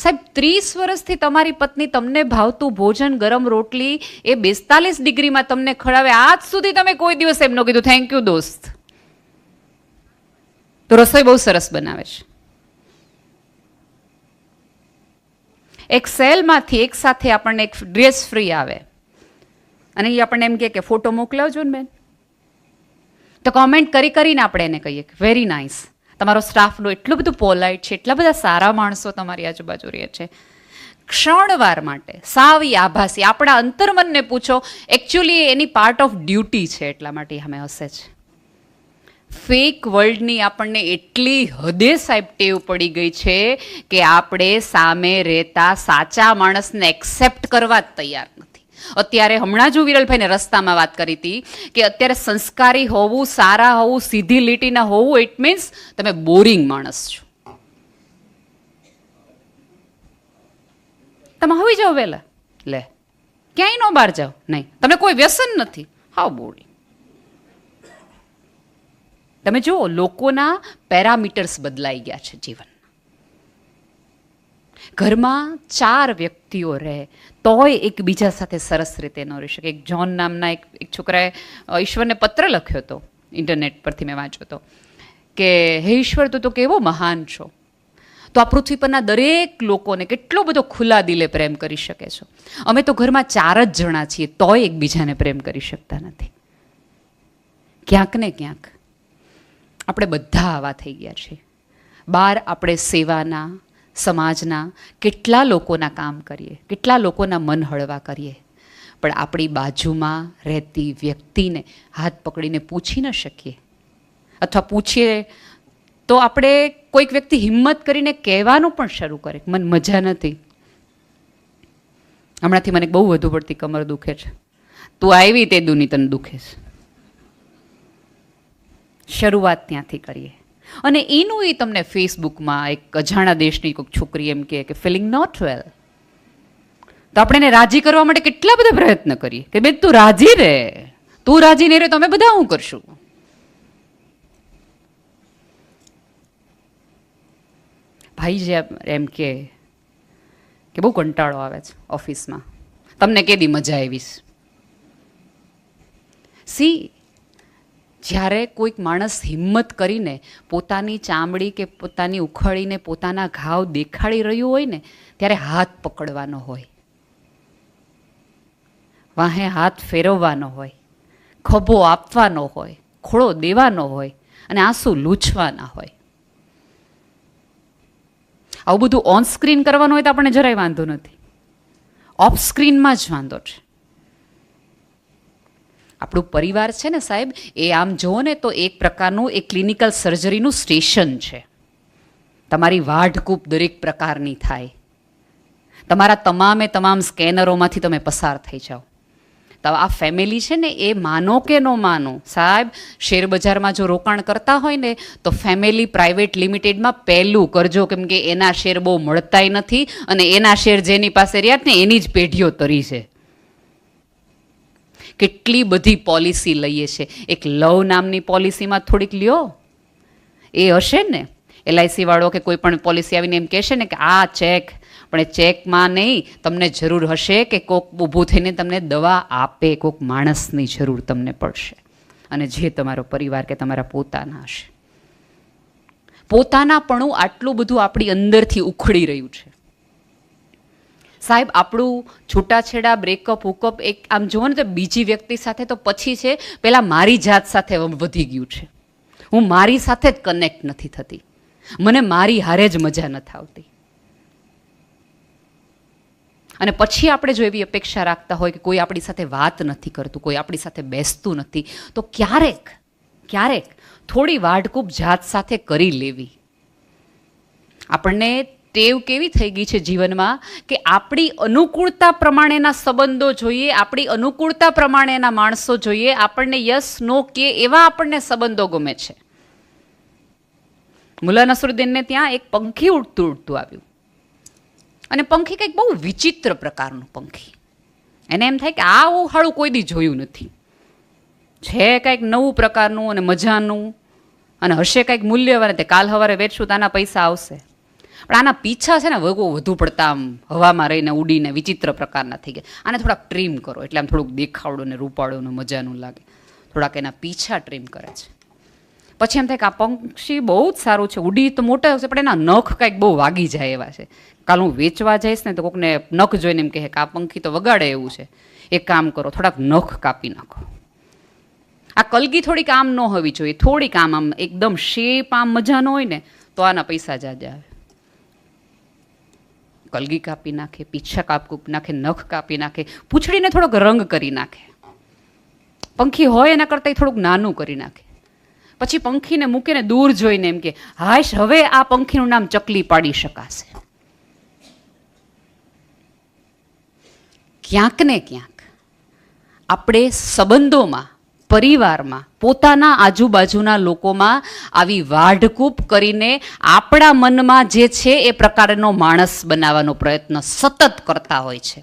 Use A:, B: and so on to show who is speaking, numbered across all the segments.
A: સાહેબ 30 વર્ષથી તમારી પત્ની તમને ભાવતું ભોજન, ગરમ રોટલી એ 42 ડિગ્રીમાં તમને ખવડાવે, આજ સુધી તમે કોઈ દિવસ એમ ન કીધું થેન્ક યુ દોસ્ત, તો રસોઈ બહુ સરસ બનાવે છે. એક સેલમાંથી એક સાથે આપણને એક ડ્રેસ ફ્રી આવે અને એ આપણને એમ કે ફોટો મોકલાવજો ને બેન, તો કોમેન્ટ કરીને આપણે એને કહીએ કે વેરી નાઇસ, તમારો સ્ટાફનો એટલું બધું પોલાઇટ છે, એટલા બધા સારા માણસો તમારી આજુબાજુ રહે છે. ક્ષણવાર માટે સાવી આભાસી આપણા અંતર્મનને પૂછો, actually any part of duty છે, એટલા માટે અમે હસે છે. ફેક વર્લ્ડની આપણને એટલી હદે સાહેબ ટેવ પડી ગઈ છે કે આપણે સામે રહેતા સાચા માણસને એક્સેપ્ટ કરવા જ તૈયાર નથી. અત્યારે હમણાં જ હું વિરલભાઈને રસ્તામાં વાત કરી હતી કે અત્યારે સંસ્કારી હોવું, સારા હોવું, સીધી લીટીના હોવું, ઇટ મીન્સ તમે બોરિંગ માણસ છો. તમે હોઈ જાઓ વહેલા, લે ક્યાંય ન બહાર જાઓ, નહીં તમને કોઈ વ્યસન નથી, હાવ બોરિંગ. તમે જુઓ લોકોના પેરામીટર્સ બદલાઈ ગયા છે જીવન. ઘરમાં 4 વ્યક્તિઓ રહે તોય એકબીજા સાથે સરસ રીતે ન રહી શકે. એક જ્હોન નામના એક છોકરાએ ઈશ્વરને પત્ર લખ્યો હતો, ઇન્ટરનેટ પરથી મેં વાંચ્યો હતો કે હે ઈશ્વર, તું તો કેવો મહાન છો, તો આ પૃથ્વી પરના દરેક લોકોને કેટલો બધો ખુલ્લા દિલે પ્રેમ કરી શકે છો. અમે તો ઘરમાં 4 જ જણા છીએ તોય એકબીજાને પ્રેમ કરી શકતા નથી. ક્યાંક ને ક્યાંક આપણે બધા આવા થઈ ગયા છીએ. બહાર આપણે સેવાના, સમાજના કેટલા લોકોના કામ કરીએ, કેટલા લોકોના મન હળવા કરીએ, પણ આપણી બાજુમાં રહેતી વ્યક્તિને હાથ પકડીને પૂછી ન શકીએ, અથવા પૂછીએ તો આપણે કોઈક વ્યક્તિ હિંમત કરીને કહેવાનું પણ શરૂ કરે મને મજા નથી, હમણાંથી મને બહુ વધુ પડતી કમર દુખે છે, તું આવી તે દુની તને દુખે છે. શરૂઆત ત્યાંથી કરીએ. અને એનું એ તમને ફેસબુકમાં એક અજાણા દેશની કોઈક છોકરી એમ કહે કે ફિલિંગ નોટ વેલ, તો આપણે એને રાજી કરવા માટે કેટલા બધા પ્રયત્ન કરીએ કે બેન તું રાજી રહે, તું રાજી નહીં રહે તો અમે બધા શું કરશું. ભાઈ જે એમ કે બહુ કંટાળો આવે છે ઓફિસમાં, તમને કેદી મજા આવીશ. સી, જ્યારે કોઈક માણસ હિંમત કરીને પોતાની ચામડી કે પોતાની ઉખડીને પોતાના ઘાવ દેખાડી રહ્યું હોય ને, ત્યારે હાથ પકડવાનો હોય, વાહે હાથ ફેરવવાનો હોય, ખભો આપવાનો હોય, ખોળો દેવાનો હોય અને આંસુ લૂછવાના હોય. આવું બધું ઓન સ્ક્રીન કરવાનું હોય તો આપણને જરાય વાંધો નથી, ઓફ સ્ક્રીનમાં જ વાંધો છે. આપણું પરિવાર છે ને સાહેબ, એ આમ જુઓ ને તો એક પ્રકારનું એક ક્લિનિકલ સર્જરીનું સ્ટેશન છે. તમારી વાઢકૂપ દરેક પ્રકારની થાય, તમારા તમામ સ્કેનરોમાંથી તમે પસાર થઈ જાઓ. તો આ ફેમિલી છે ને, એ માનો કે ન માનો સાહેબ, શેર બજારમાં જો રોકાણ કરતા હોય ને તો ફેમિલી પ્રાઇવેટ લિમિટેડમાં પહેલું કરજો, કેમ કે એના શેર બહુ મળતાય નથી અને એના શેર જેની પાસે રહ્યા ને એની જ પેઢીઓ તરી છે. કેટલી બધી પોલિસી લઈએ છે. એક લવ નામની પોલિસીમાં થોડીક લ્યો, એ હશે ને LIC વાળો કે કોઈ પણ પોલિસી આવીને એમ કહેશે ને કે આ ચેક, પણ એ ચેકમાં નહીં, તમને જરૂર હશે કે કોક ઊભું થઈને તમને દવા આપે, કોક માણસની જરૂર તમને પડશે, અને જે તમારો પરિવાર કે તમારા પોતાના હશે. પોતાનાપણું આટલું બધું આપણી અંદરથી ઉખડી રહ્યું છે સાહેબ. આપણું છૂટાછેડા, બ્રેકઅપ, હુકઅપ એક આમ જુઓ ને તો બીજી વ્યક્તિ સાથે તો પછી છે, પહેલાં મારી જાત સાથે વધી ગયું છે. હું મારી સાથે જ કનેક્ટ નથી થતી, મને મારી હારે જ મજા નથી આવતી. અને પછી આપણે જો એવી અપેક્ષા રાખતા હોય કે કોઈ આપણી સાથે વાત નથી કરતું, કોઈ આપણી સાથે બેસતું નથી, તો ક્યારેક થોડી વાઢકૂપ જાત સાથે કરી લેવી. આપણને ટેવ કેવી થઈ ગઈ છે જીવનમાં કે આપણી અનુકૂળતા પ્રમાણેના સંબંધો જોઈએ, આપણી અનુકૂળતા પ્રમાણેના માણસો જોઈએ, આપણને યસ નો કે એવા આપણને સંબંધો ગમે છે. મુલ્લા નસરુદ્દીનને ત્યાં એક પંખી ઉડતું આવ્યું, અને પંખી કંઈક બહુ વિચિત્ર પ્રકારનું પંખી. એને એમ થાય કે આવું હાળું કોઈ દી જોયું નથી, છે કંઈક નવું પ્રકારનું અને મજાનું, અને હશે કંઈક મૂલ્યવાન, તે કાલ સવારે વેચશું તાના પૈસા આવશે. પણ આના પીછા છે ને વધુ પડતા આમ હવામાં રહીને ઉડીને વિચિત્ર પ્રકારના થઈ ગયા. આને થોડાક ટ્રીમ કરો એટલે આમ થોડુંક દેખાવડું ને રૂપાળું ને મજાનું લાગે. થોડાક એના પીછા ટ્રીમ કરે છે. પછી એમ થાય કે આ પંક્ષી બહુ જ સારું છે, ઉડી તો મોટા હશે પણ એના નખ કાંઈક બહુ વાગી જાય એવા છે. કાલ હું વેચવા જઈશ ને તો કોકને નખ જોઈને એમ કહે કે આ પંખી તો વગાડે એવું છે. એક કામ કરો, થોડાક નખ કાપી નાખો. આ કલગી થોડીક આમ ન હોવી જોઈએ, થોડીક આમ એકદમ શેપ આમ મજાનો હોય ને તો આના પૈસા જાજા આવે. કલગી કાપી નાખે, પીછા કાપી નાખે, નખ કાપી નાખે, પૂંછડીને થોડોક રંગ કરી નાખે. પંખી હોય એના કરતાં થોડુંક નાનું કરી નાખે. પછી પંખીને મૂકીને દૂર જોઈને એમ કે હાશ, હવે આ પંખીનું નામ ચકલી પાડી શકાશે. ક્યાંક ને ક્યાંક આપણે સંબંધોમાં, પરિવારમાં, પોતાના આજુબાજુના લોકોમાં આવી વાઢકૂપ કરીને આપણા મનમાં જે છે એ પ્રકારનો માણસ બનાવવાનો પ્રયત્ન સતત કરતા હોય છે.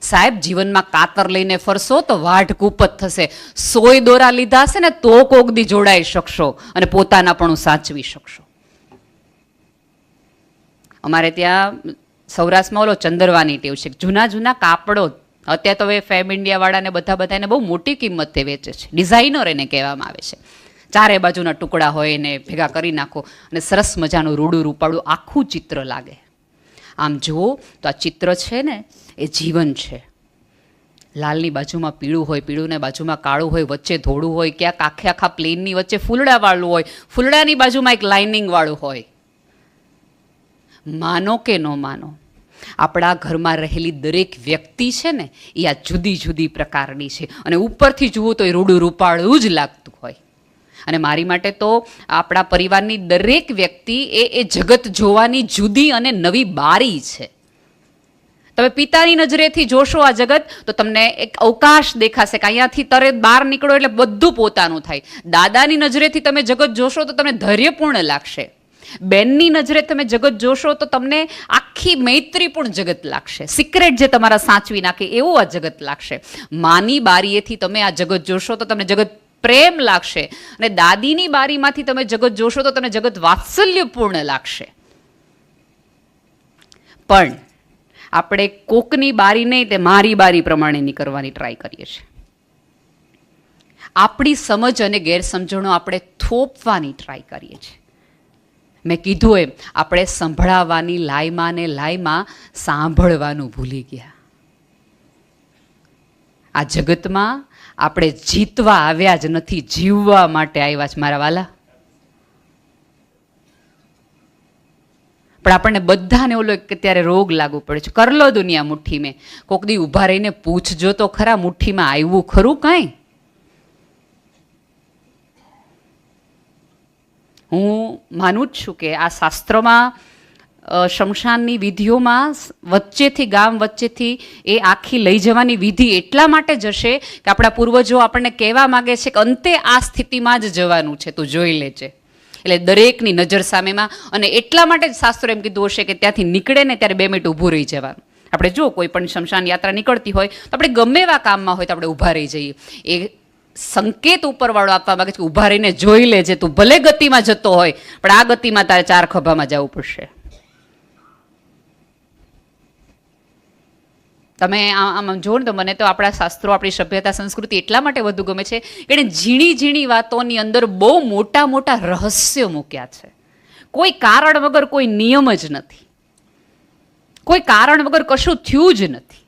A: સાહેબ, જીવનમાં કાતર લઈને ફરશો તો વાઢકૂપ જ થશે. 100 દોરા લીધા હશે ને તો કોક દી જોડાઈ શકશો અને પોતાના પણ સાચવી શકશો. અમારે ત્યાં સૌરાષ્ટ્રમાં ઓલો ચંદરવાની ટેવ છે. જૂના જૂના કાપડો અત્યારે તો હવે ફેમ ઇન્ડિયા વાળાને બધા એને બહુ મોટી કિંમતે વેચે છે. ડિઝાઇનર એને કહેવામાં આવે છે. 4 બાજુના ટુકડા હોય એને ભેગા કરી નાખો અને સરસ મજાનું રૂડું રૂપાળું આખું ચિત્ર લાગે. આમ જુઓ તો આ ચિત્ર છે ને એ જીવન છે. લાલની બાજુમાં પીળું હોય, પીળુંની બાજુમાં કાળું હોય, વચ્ચે ધોળું હોય, ક્યાંક આખા પ્લેનની વચ્ચે ફૂલડાવાળું હોય, ફૂલડાની બાજુમાં એક લાઇનિંગવાળું હોય. માનો કે ન માનો, આપણા ઘરમાં રહેલી દરેક વ્યક્તિ છે ને એ આ જુદી જુદી પ્રકારની છે. અને ઉપરથી જુઓ તો એ રૂડું રૂપાળું જ લાગતું હોય. અને મારી માટે તો આપણા પરિવારની દરેક વ્યક્તિ એ જગત જોવાની જુદી અને નવી બારી છે. તમે પિતાની નજરેથી જોશો આ જગત તો તમને એક અવકાશ દેખાશે કે અહીંયાથી તરત બહાર નીકળો એટલે બધું પોતાનું થાય. દાદાની નજરેથી તમે જગત જોશો તો તમને ધૈર્યપૂર્ણ લાગશે. બેનની નજરે તમે જગત જોશો તો તમને આખી મૈત્રીપૂર્ણ જગત લાગશે. સિક્રેટ જે તમારા સાચવી નાખે એવું આ જગત લાગશે. માની બારીએથી તમે આ જગત જોશો તો તમને જગત પ્રેમ લાગશે. અને દાદીની બારીમાંથી તમે જગત જોશો તો તમને જગત વાત્સલ્યપૂર્ણ લાગશે. પણ આપણે કોકની બારી નહીં, તે મારી બારી પ્રમાણેની કરવાની ટ્રાય કરીએ છીએ. આપણી સમજ અને ગેરસમજણો આપણે થોપવાની ટ્રાય કરીએ છીએ. મેં કીધું એમ આપણે સંભળાવવાની લાયમાં સાંભળવાનું ભૂલી ગયા. આ જગતમાં આપણે જીતવા આવ્યા જ નથી, જીવવા માટે આવ્યા છે મારા વાલા. પણ આપણને બધાને ઓલો અત્યારે રોગ લાગુ પડે છે, કરલો દુનિયા મુઠ્ઠી મેં. કોક દી ઊભા રહીને પૂછજો તો ખરા, મુઠ્ઠીમાં આવ્યું ખરું કાંઈ? હું માનું જ છું કે આ શાસ્ત્રોમાં, શમશાનની વિધિઓમાં વચ્ચેથી ગામ વચ્ચેથી એ આખી લઈ જવાની વિધિ એટલા માટે જશે કે આપણા પૂર્વજો આપણને કહેવા માગે છે કે અંતે આ સ્થિતિમાં જ જવાનું છે, તું જોઈ લેજે. એટલે દરેકની નજર સામેમાં. અને એટલા માટે જ શાસ્ત્રો એમ કીધું હશે કે ત્યાંથી નીકળે ને ત્યારે 2 મિનિટ ઊભું રહી જવાનું. આપણે જો કોઈ પણ શમશાન યાત્રા નીકળતી હોય તો આપણે ગમે એવા કામમાં હોય તો આપણે ઊભા રહી જઈએ. એ સંકેત ઉપરવાળો આપવા માંગે છે કે ઊભા રહીને જોઈ લેજે, તું ભલે ગતિમાં જતો હોય પણ આ ગતિમાં તારે 4 ખભામાં જવું પડશે. તમે આમ જો ને તો મને તો આપણા શાસ્ત્રો, આપણી સભ્યતા, સંસ્કૃતિ એટલા માટે વધુ ગમે છે કે એણે ઝીણી ઝીણી વાતોની અંદર બહુ મોટા મોટા રહસ્યો મૂક્યા છે. કોઈ કારણ વગર કોઈ નિયમ જ નથી, કોઈ કારણ વગર કશું થયું જ નથી.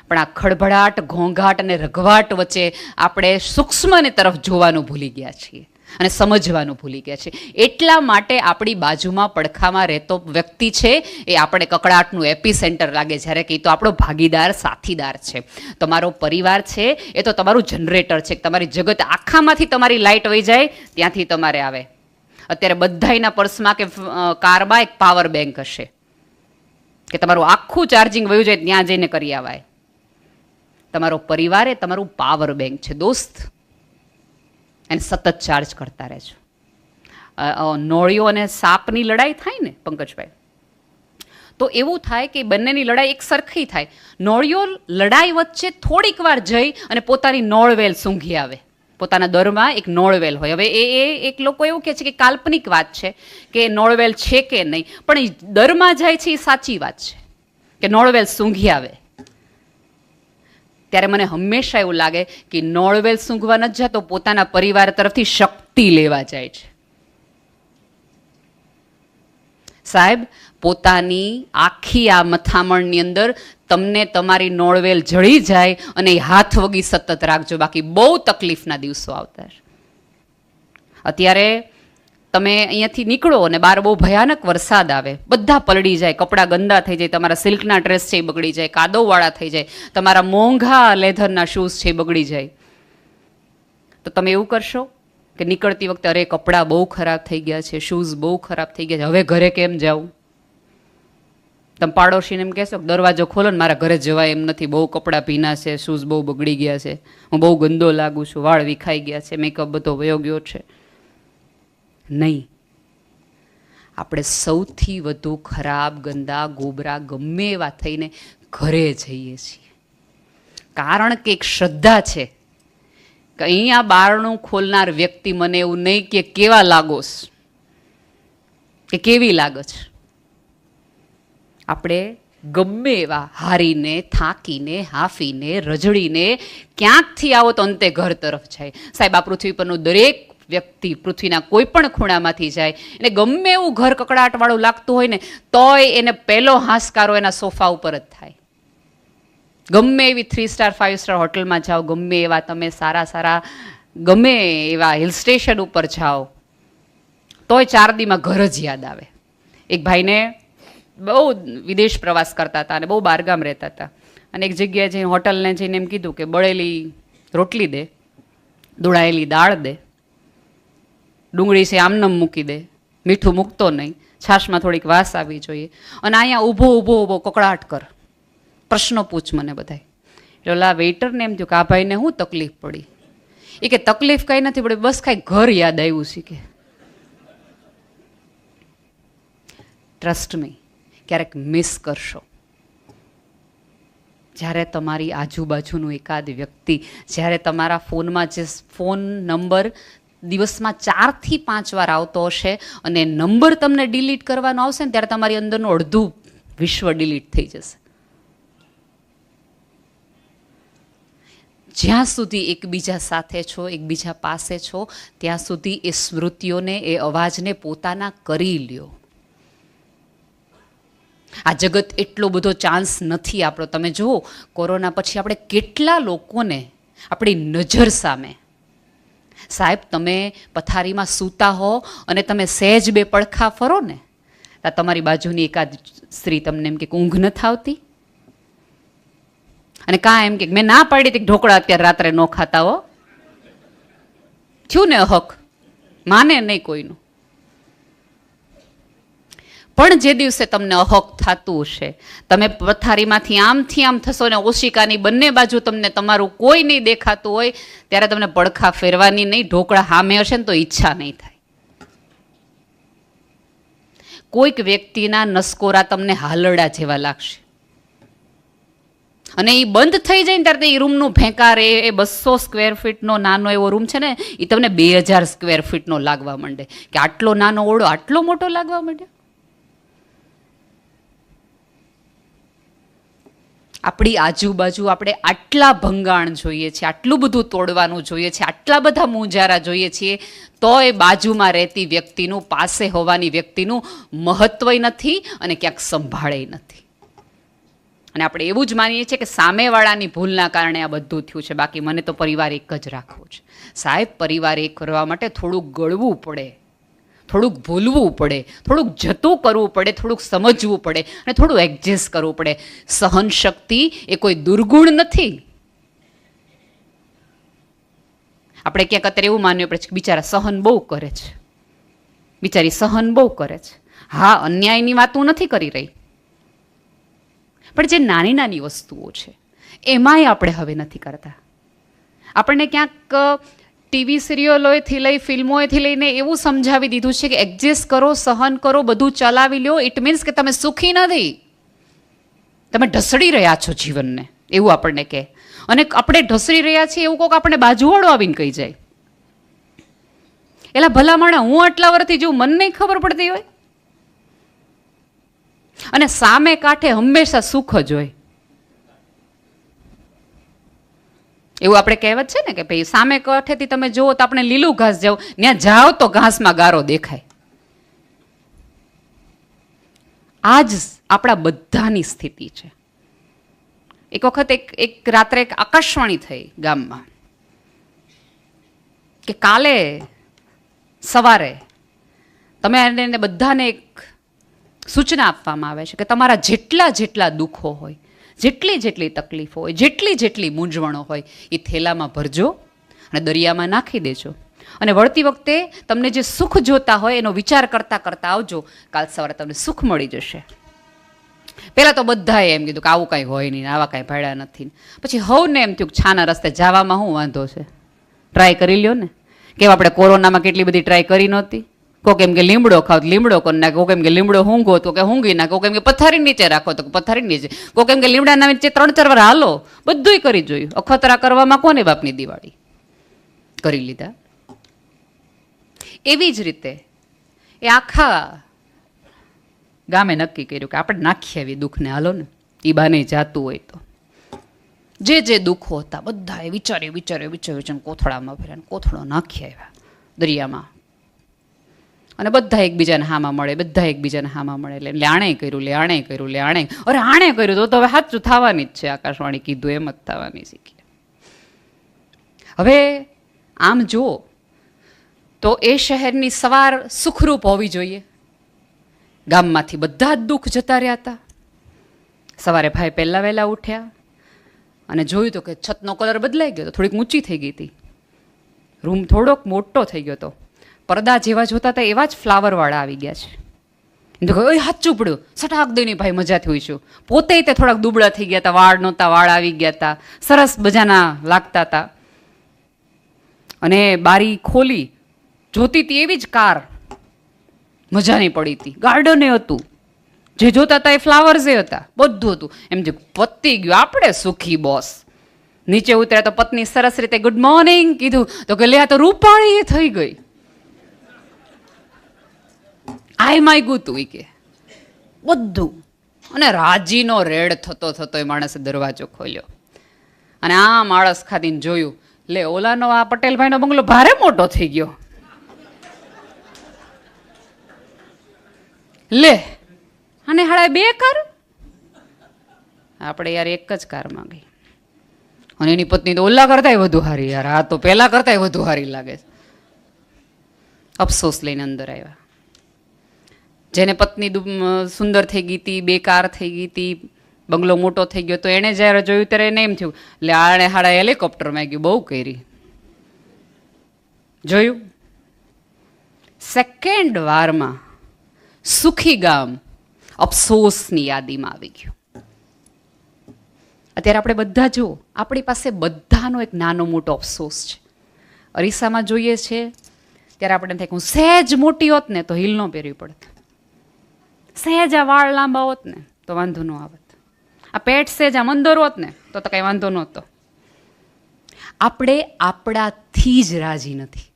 A: પણ આ ખળભળાટ, ઘોંઘાટ અને રઘવાટ વચ્ચે આપણે સૂક્ષ્મને તરફ જોવાનું ભૂલી ગયા છીએ અને સમજવાનું ભૂલી ગયા છે. એટલા માટે આપણી બાજુમાં પડખામાં રહેતો વ્યક્તિ છે એ આપણે કકડાટનું એપી સેન્ટર લાગે, જ્યારે કે તો આપણો ભાગીદાર, સાથીદાર છે. તમારો પરિવાર છે એ તો તમારું જનરેટર છે. તમારી જગત આખામાંથી તમારી લાઇટ વહી જાય ત્યાંથી તમારે આવે. અત્યારે બધાના પર્સમાં કે કારમાં એક પાવર બેંક હશે કે તમારું આખું ચાર્જિંગ વયું જાય ત્યાં જઈને કરી આવાય. તમારો પરિવાર એ તમારું પાવર બેંક છે દોસ્ત, એને સતત ચાર્જ કરતા રહેજો. નોળિયો અને સાપની લડાઈ થાય ને પંકજભાઈ, તો એવું થાય કે બંનેની લડાઈ એક સરખી થાય. નોળિયો લડાઈ વચ્ચે થોડીક વાર જઈ અને પોતાની નોળવેલ સૂંઘી આવે પોતાના દરમાં એક નોળવેલ હોય. હવે એ એક લોકો એવું કહે છે કે કાલ્પનિક વાત છે કે નોળવેલ છે કે નહીં, પણ એ દરમાં જાય છે એ સાચી વાત છે કે નોળવેલ સૂંઘી આવે. ત્યારે મને હંમેશા એવું લાગે કે નોળવેલ સૂંઘવા નથી જતો, પોતાના પરિવાર તરફથી શક્તિ લેવા જાય છે. સાહેબ, પોતાની આખી આ મથામણની અંદર તમને તમારી નોળવેલ જળી જાય અને હાથ વગી સતત રાખજો, બાકી બહુ તકલીફના દિવસો આવતા છે. અત્યારે તમે અહીંયાથી નીકળો અને બહાર બહુ ભયાનક વરસાદ આવે, બધા પલળી જાય, કપડાં ગંદા થઈ જાય, તમારા સિલ્કના ડ્રેસ છે એ બગડી જાય, કાદવવાળા થઈ જાય, તમારા મોંઘા લેધરના શૂઝ છે એ બગડી જાય, તો તમે એવું કરશો કે નીકળતી વખતે અરે કપડાં બહુ ખરાબ થઈ ગયા છે, શૂઝ બહુ ખરાબ થઈ ગયા છે, હવે ઘરે કેમ જાઉં? તમે પાડોશીને એમ કહેશો કે દરવાજો ખોલો ને, મારા ઘરે જવાય એમ નથી, બહુ કપડાં ભીના છે, શૂઝ બહુ બગડી ગયા છે, હું બહુ ગંદો લાગુ છું, વાળ વિખાઈ ગયા છે, મેકઅપ બધો વયો ગયો છે. નહીં, આપણે સૌથી વધુ ખરાબ, ગંદા, ગોબરા ગમે એવા થઈને ઘરે જઈએ છીએ, કારણ કે એક શ્રદ્ધા છે કે અહીંયા બારણું ખોલનાર વ્યક્તિ મને એવું નહીં કે કેવા લાગોસ કે કેવી લાગે છે. આપણે ગમે એવા હારીને, થાકીને, હાફીને, રજડીને ક્યાંકથી આવો તો અંતે ઘર તરફ જાય. સાહેબ, આ પૃથ્વી પરનું દરેક વ્યક્તિ પૃથ્વીના કોઈ પણ ખૂણામાંથી જાય એટલે ગમે એવું ઘર કકડાટવાળું લાગતું હોય ને તોય એને પહેલો હાશકારો એના સોફા ઉપર જ થાય. ગમે એવી 3 સ્ટાર 5 સ્ટાર હોટલમાં જાઓ, ગમે એવા તમે સારા ગમે એવા હિલ સ્ટેશન ઉપર જાઓ, તોય 4 દીમાં ઘર જ યાદ આવે. એક ભાઈને બહુ વિદેશ પ્રવાસ કરતા હતા અને બહુ બહારગામ રહેતા હતા, અને એક જગ્યાએ જઈને હોટલને જઈને એમ કીધું કે બળેલી રોટલી દે, દોડાયેલી દાળ દે, ડુંગળી છે આમનમ મૂકી દે, મીઠું મૂકતો નહીં, છાશમાં થોડીક વાસ આવવી જોઈએ, અને અહીંયા ઊભો કકડાટ કર, પ્રશ્નો પૂછ મને બધાય. એટલે ઓલા વેઇટરને એમ થયું કે આ ભાઈને શું તકલીફ પડી? એ કે તકલીફ કંઈ નથી પડી, બસ કાંઈ ઘર યાદ આવ્યું છે કે. ટ્રસ્ટ મી, ક્યારેક મિસ કરશો જ્યારે તમારી આજુબાજુનું એકાદ વ્યક્તિ, જ્યારે તમારા ફોનમાં જે ફોન નંબર દિવસમાં 4 થી 5 વાર આવતો હશે અને નંબર તમને ડિલીટ કરવાનો આવશે ને ત્યારે તમારી અંદરનું અડધું વિશ્વ ડિલીટ થઈ જશે. જ્યાં સુધી એકબીજા સાથે છો, એકબીજા પાસે છો, ત્યાં સુધી એ સ્મૃતિઓને, એ અવાજને પોતાના કરી લ્યો. આ જગત એટલો બધો ચાન્સ નથી આપણો. તમે જુઓ, કોરોના પછી આપણે કેટલા લોકોને આપણી નજર સામે, સાહેબ તમે પથારીમાં સૂતા હો અને તમે સહેજ બે પડખા ફરો ને, તમારી બાજુની એકાદ સ્ત્રી તમને એમ કે ઊંઘ નથી આવતી, અને કાં એમ કે મેં ના પાડી હતી ઢોકળા અત્યારે રાત્રે ન ખાતા હો. થયું ને હક, માને નહીં કોઈનું. પણ જે દિવસે તમને અહક થતું હશે, તમે પથારીમાંથી આમથી આમ થશો ને ઓશિકાની બંને બાજુ તમને તમારું કોઈ નહીં દેખાતું હોય, ત્યારે તમને પડખા ફેરવાની નહીં, ઢોકળા સામે હશે ને તો ઈચ્છા નહીં થાય. કોઈક વ્યક્તિના નસકોરા તમને હાલરડા જેવા લાગશે, અને એ બંધ થઈ જાય ને ત્યારે એ રૂમનું ભેંકાર, એ 200 સ્ક્વેર ફીટનો નાનો એવો રૂમ છે ને, એ તમને 2000 સ્ક્વેર ફીટનો લાગવા માંડે કે આટલો નાનો ઓરડો આટલો મોટો લાગવા માંડે. આપણી આજુબાજુ આપણે આટલા ભંગાણ જોઈએ છીએ, આટલું બધું તોડવાનું જોઈએ છે, આટલા બધા મૂંઝારા જોઈએ છીએ, તો એ બાજુમાં રહેતી વ્યક્તિનું, પાસે હોવાની વ્યક્તિનું મહત્વ નથી અને ક્યાંક સંભાળે નથી. અને આપણે એવું જ માનીએ છીએ કે સામેવાળાની ભૂલના કારણે આ બધું થયું છે, બાકી મને તો પરિવાર એક જ રાખવો છે. સાહેબ, પરિવાર એક કરવા માટે થોડુંક ગળવું પડે, થોડુંક ભૂલવું પડે, થોડુંક જતું કરવું પડે, થોડુંક સમજવું પડે અને થોડું એડજસ્ટ કરવું પડે. સહન શક્તિ એ કોઈ દુર્ગુણ નથી. આપણે ક્યાંક અત્યારે એવું માનવું પડે છે કે બિચારા સહન બહુ કરે છે, બિચારી સહન બહુ કરે છે. હા, અન્યાયની વાત હું નથી કરી રહી, પણ જે નાની નાની વસ્તુઓ છે એમાંય આપણે હવે નથી કરતા. આપણને ક્યાંક ટીવી સિરિયલોથી લઈ, ફિલ્મોથી લઈને એવું સમજાવી દીધું છે કે એડજસ્ટ કરો, સહન કરો, બધું ચલાવી લો. ઇટ મીન્સ કે તમે સુખી નથી, તમે ઢસડી રહ્યા છો જીવનને, એવું આપણને કહે. અને આપણે ઢસડી રહ્યા છીએ એવું કોઈક આપણે બાજુવાળો આવીને કહી જાય એલા ભલામણા હું આટલા વર્ષથી જેવું મને નહીં ખબર પડતી હોય. અને સામે કાંઠે હંમેશા સુખ જ હોય. એવું આપણે કહેવત છે ને કે ભાઈ સામે કાંઠેથી તમે જુઓ તો આપણે લીલું ઘાસ જાઓ, ત્યાં જાઓ તો ઘાસમાં ગારો દેખાય. આ જ આપણા બધાની સ્થિતિ છે. એક વખત એક રાત્રે એક આકાશવાણી થઈ ગામમાં કે કાલે સવારે તમે એને બધાને એક સૂચના આપવામાં આવે છે કે તમારા જેટલા જેટલા દુઃખો હોય, જેટલી જેટલી તકલીફો હોય, જેટલી જેટલી મૂંઝવણો હોય એ થેલામાં ભરજો અને દરિયામાં નાખી દેજો. અને વળતી વખતે તમને જે સુખ જોતા હોય એનો વિચાર કરતા કરતા આવજો. કાલ સવારે તમને સુખ મળી જશે. પહેલાં તો બધાએ એમ કીધું કે આવું કાંઈ હોય નહીં, આવા કાંઈ ભાડ્યા નથી. પછી હવને એમ થયું છાના રસ્તે જવામાં શું વાંધો છે, ટ્રાય કરી લ્યો ને. કેમ આપણે કોરોનામાં કેટલી બધી ટ્રાય કરી નહોતી. કોક એમ કે લીમડો ખાવ તો લીમડો કરી નાખે, કોક એમ કે લીમડો ઊંઘો તો કે ઊંઘી નાખે, કોક એમ કે પથારી નીચે રાખો તો પથારી નીચે, કોક એમ કે લીમડાના નીચે 3-4 વાર હાલો. બધુંય કરી જોયું. અખતરા કરવામાં કોને બાપની દિવાળી કરી લીધા. એવી જ રીતે એ આખા ગામે નક્કી કર્યું કે આપણે નાખી આવીએ દુઃખને, હાલો ને. એ બાને જાતું હોય તો જે જે દુઃખો હતા બધાએ વિચાર્યું કોથળામાં ભર્યા, કોથળો નાખી આવ્યા દરિયામાં. અને બધા એકબીજાને હામાં મળે, બધા એકબીજાને હામાં મળે. એટલે આણે કર્યું, આણે કર્યું, આણે કર્યું તો હવે સાચું થવાની જ છે. આકાશવાણી કીધું એમ જ થવાની શીખી. હવે આમ જુઓ તો એ શહેરની સવાર સુખરૂપ હોવી જોઈએ. ગામમાંથી બધા જ દુઃખ જતા રહ્યા હતા. સવારે ભાઈ પહેલા વહેલા ઉઠ્યા અને જોયું તો કે છતનો કલર બદલાઈ ગયો, થોડીક ઊંચી થઈ ગઈ હતી. રૂમ થોડોક મોટો થઈ ગયો હતો. પડદા જેવા જોતા હતા એવા જ ફ્લાવરવાળા આવી ગયા છે. એમ તો કહ્યું હાચું પડ્યું, સટાક દઈને ભાઈ મજાથી હોઈશું. પોતે તે થોડાક દુબળા થઈ ગયા હતા, વાળ નહોતા, વાળ આવી ગયા હતા, સરસ મજાના લાગતા હતા. અને બારી ખોલી જોતી હતી એવી જ કાર મજાની પડી હતી. ગાર્ડને હતું, જે જોતા હતા એ ફ્લાવર્સે હતા, બધું હતું. એમ જે પતી ગયું, આપણે સુખી બોસ. નીચે ઉતર્યા તો પત્ની સરસ રીતે ગુડ મોર્નિંગ કીધું તો કે લે આ તો રૂપાળી થઈ ગઈ. આય માગ્યું તું એ કે બધું. અને રાજીનો રેડ થતો થતો એ માણસે દરવાજો ખોલ્યો અને આમ આળસ ખાધીને જોયું, લે ઓલાનો આ પટેલભાઈનો બંગલો ભારે મોટો થઈ ગયો. લે અને હાડા 2 કાર, આપણે યાર એક જ કારમાં ગઈ. અને એની પત્ની તો ઓલા કરતાય વધુ હારી. યાર આ તો પેલા કરતાય વધુ હારી લાગે છે. અફસોસ લઈને અંદર આવ્યા. જેને પત્ની સુંદર થઈ ગઈ હતી, 2 કાર થઈ ગઈ હતી, બંગલો મોટો થઈ ગયો, તો એણે જ્યારે જોયું ત્યારે એને એમ થયું એટલે આણે હાડા હેલિકોપ્ટરમાં ગયું, બહુ કરી જોયું. સેકન્ડ વારમાં સુખી ગામ અફસોસની યાદીમાં આવી ગયું. અત્યારે આપણે બધા જુઓ, આપણી પાસે બધાનો એક નાનો મોટો અફસોસ છે. અરીસામાં જોઈએ છે ત્યારે આપણે થાય કે હું સહેજ મોટી હોત ને તો હીલ ન પહેરવી પડત, સહેજ આ વાળ લાંબા હોત ને તો વાંધો ન આવત, આ પેટ સહેજ આમ અંદર હોત ને તો કંઈ વાંધો નહોતો. આપણે આપણાથી જ રાજી નથી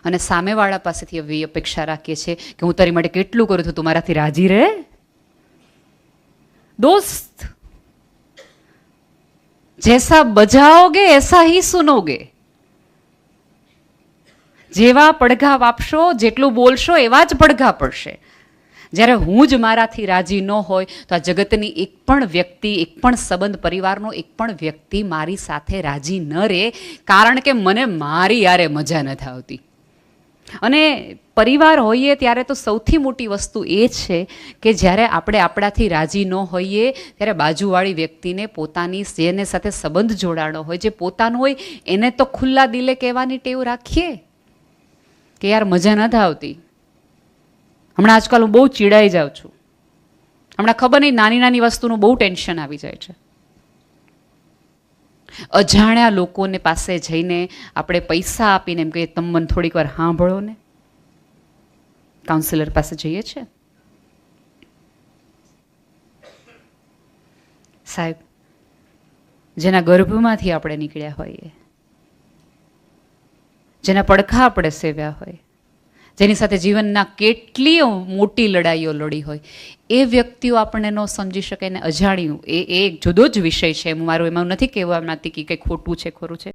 A: અને સામેવાળા પાસેથી એવી અપેક્ષા રાખીએ છીએ કે હું તારી માટે કેટલું કરું છું, તું મારાથી રાજી રહે. दोस्त जैसा बजाओगे ऐसा ही सुनोगे. જેવા પડઘા વાપશો, જેટલું બોલશો એવા જ પડઘા પડશે. જ્યારે હું જ મારાથી રાજી ન હોય તો આ જગતની એક પણ વ્યક્તિ, એક પણ સંબંધ, પરિવારનો એક પણ વ્યક્તિ મારી સાથે રાજી ન રહે, કારણ કે મને મારી યારે મજા નથી આવતી. અને પરિવાર હોઈએ ત્યારે તો સૌથી મોટી વસ્તુ એ છે કે જ્યારે આપણે આપણાથી રાજી ન હોઈએ ત્યારે બાજુવાળી વ્યક્તિને પોતાની જેને સાથે સંબંધ જોડાણો હોય, જે પોતાનું હોય, એને તો ખુલ્લા દિલે કહેવાની ટેવ રાખીએ કે યાર મજા નથી આવતી. હમણાં આજકાલ હું બહુ ચીડાઈ જાઉં છું. હમણાં ખબર નહીં નાની નાની વસ્તુનું બહુ ટેન્શન આવી જાય છે. અજાણ્યા લોકોને પાસે જઈને આપણે પૈસા આપીને એમ કહીએ તમે મને થોડીક વાર સાંભળો ને. કાઉન્સિલર પાસે જઈએ છે, સાહેબ જેના ગર્ભમાંથી આપણે નીકળ્યા હોઈએ, જેના પડખા આપણે સેવ્યા હોય, જેની સાથે જીવનના કેટલીય મોટી લડાઈઓ લડી હોય, એ વ્યક્તિઓ આપણને ન સમજી શકે ને અજાણ્યું એ એક જુદો જ વિષય છે. મારું એમાં નથી કહેવા માંગતી કે કંઈ ખોટું છે ખોરું છે.